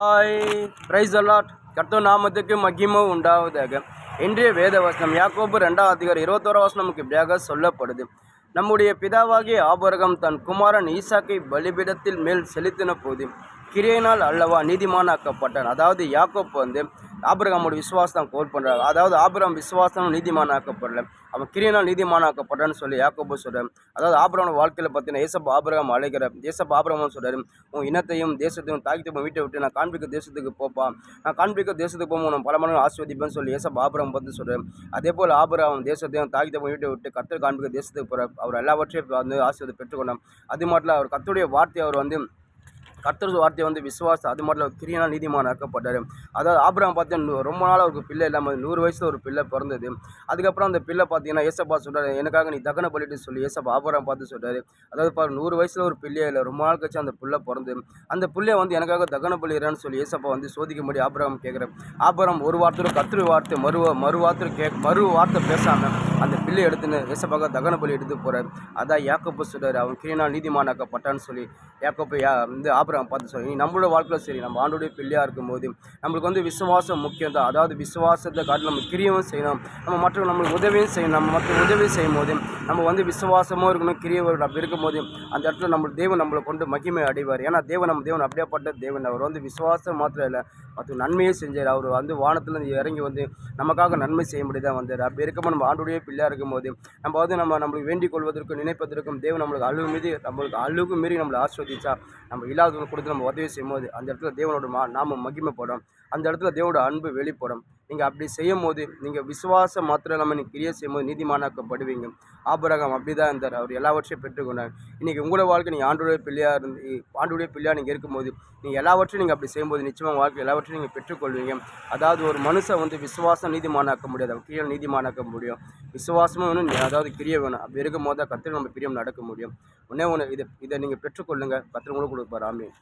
Hi price allot கர்த்தர் நாமத்துக்கு மகிமை உண்டாவதாக. இன்றைய வேத வசனம் யாக்கோபு 2ஆம் அதிகாரம் 21ஆம் வசனம் நமக்கு இப்படியாக சொல்லப்படுது. நம்முடைய பிதாவாகிய ஆபிரகாம் தன் குமாரன் ஈசாக்கை பலிபீடத்தில் மேல் செலுத்தின போது கிரியையினால் அல்லவா நீதிமானாக்கப்பட்டான். அதாவது யாக்கோப்பு ஆபிரகாமோட விசுவாசம் கோல் பண்ணுறாரு. அதாவது ஆபிரகாம் விசுவாசம் நீதிமானாக்கப்படல, அவன் கிரியையினால் நீதிமானாக்கப்பட்டான்னு சொல்லி யாக்கோபு சொல்கிறார். அதாவது ஆபிரகாம் வாழ்க்கையில் பார்த்தீங்கன்னா ஏசப்பா ஆபிரகாம் அழைக்கிறார். ஏசப்பா ஆபிரகாம் சொல்கிறார், உன் இனத்தையும் தேசத்தையும் தாய்த்தையும் வீட்டை விட்டு நான் காண்பிக்க தேசத்துக்கு போப்பா, நான் காண்பிக்க தேசத்துக்கு போகும் நான் பல மடங்கு ஆஸ்வதிப்பேன்னு சொல்லி ஏசப்பா ஆபிரகாம் பார்த்து சொல்கிறார். அதே போல் ஆபிரகாம் தேசத்தையும் தாய்த்தையும் வீட்டை விட்டு கர்த்தர் காண்பிக்க தேசத்துக்கு போகிறார். அவர் எல்லாவற்றையும் ஆசீர்வாதத்தை பெற்றுக்கொண்டார். அது மட்டும் அவர் கர்த்தருடைய வார்த்தை அவர் கர்த்தர் வார்த்தை விசுவாசம், அது மட்டும் கிரியையினால் நீதிமானாக்கப்பட்டார். அதாவது ஆபிரகாம் பார்த்தீங்கன்னா ரொம்ப நாள் அவருக்கு பிள்ளை இல்லாமல் 100 வயசில் ஒரு பிள்ளை பிறந்தது. அதுக்கப்புறம் அந்த பிள்ளை பார்த்தீங்கன்னா ஏசப்பா சொல்கிறார், எனக்காக நீ தகன பலிட்டு சொல்லி ஏசப்பா ஆபிரகாம் பார்த்து சொல்கிறாரு. அதாவது 100 வயசில் ஒரு பிள்ளையே இல்லை, ரொம்ப நாள் கழிச்சு அந்த பிள்ளை பிறந்து அந்த பிள்ளைய எனக்காக தகன பலிடுறான்னு சொல்லி ஏசப்பா சோதிக்கும்படி ஆபிரகாம் கேட்குறேன். ஆபிரகாம் ஒரு வார்த்தையோட கர்த்தர் வார்த்தை மறு வார்த்தை பேசாமல் அந்த பிள்ளை எடுத்துன்னு ஏசப்பாக தகன பலி எடுத்து போகிறார். அதான் யாக்கோபு சொல்கிறார், அவன் கிரியையினால் நீதிமானாக்கப்பட்டான்னு சொல்லி யாக்கோபு ஆபிரகாம் பார்த்து சொல்லி, நம்மளோட வாழ்க்கையில் சரி, நம்ம ஆண்டோடைய பிள்ளையாக இருக்கும்போது நம்மளுக்கு விசுவாசம் முக்கியம் தான். அதாவது விசுவாசத்தை காட்டி நம்ம கிரியவும் செய்யணும், நம்ம மற்றவங்க நம்மளுக்கு உதவியும் செய்யணும். நம்ம மற்ற உதவி செய்யும் போது நம்ம விசுவாசமும் இருக்கணும், கிரியவர் அப்படி இருக்கும்போது அந்த இடத்துல நம்ம தேவன் நம்மளை கொண்டு மகிமை அடைவார். ஏன்னா நம்ம தேவன் அப்படியேப்பட்ட தேவன். அவர் விசுவாசம் மாத்திரம் இல்லை, மற்ற நன்மையே செஞ்சார். அவர் வானத்தில் இறங்கி நமக்காக நன்மை செய்ய முடியாதான் வந்தார். அப்படி இருக்கும்போது நம்ம ஆண்டுடைய பிள்ளையாக இருக்கும்போது நம்மளுக்கு வேண்டிக் கொள்வதற்கும் நினைப்பதற்கும் தேவன் நம்மளுக்கு அழுகு மீறி நம்மளை ஆஸ்வதிச்சா, நம்ம இல்லாதவங்க கொடுத்து நம்ம உதவி செய்யும்போது அந்த இடத்துல தேவனோட நாமம் மகிமைப்படும், அந்த இடத்துல தேவனோட அன்பு வெளிப்படும். நீங்கள் அப்படி செய்யும் போது நீங்கள் விசுவாசம் மாத்திரம் நம்ம நீங்கள் கிரியை செய்யும் போது நீதிமானாக்கப்படுவீங்க. ஆபிரகாம் அப்படி தான் இருந்தார், அவர் எல்லாவற்றையும் பெற்றுக்கொண்டார். இன்றைக்கி உங்களோட வாழ்க்கை நீங்கள் ஆண்டுடைய பிள்ளையாக நீங்கள் இருக்கும்போது நீங்கள் எல்லாவற்றையும் நீங்கள் அப்படி செய்யும்போது நிச்சயமாக வாழ்க்கை எல்லாவற்றையும் நீங்கள் பெற்றுக்கொள்வீங்க. அதாவது ஒரு மனுஷன் விசுவாசம் நீதிமானாக்க முடியாது, அவர் கிரியை நீதிமானாக்க முடியும். விசுவாசமும் வேணும், அதாவது கிரியை வேணும். அப்படி இருக்கும் போது தான் கர்த்தர் நம்ம பிரியம் நடக்க முடியும். ஒன்று இதை நீங்கள் பெற்றுக்கொள்ளுங்கள், கர்த்தர் உங்களுக்கு கொடுப்பார். ஆமென்.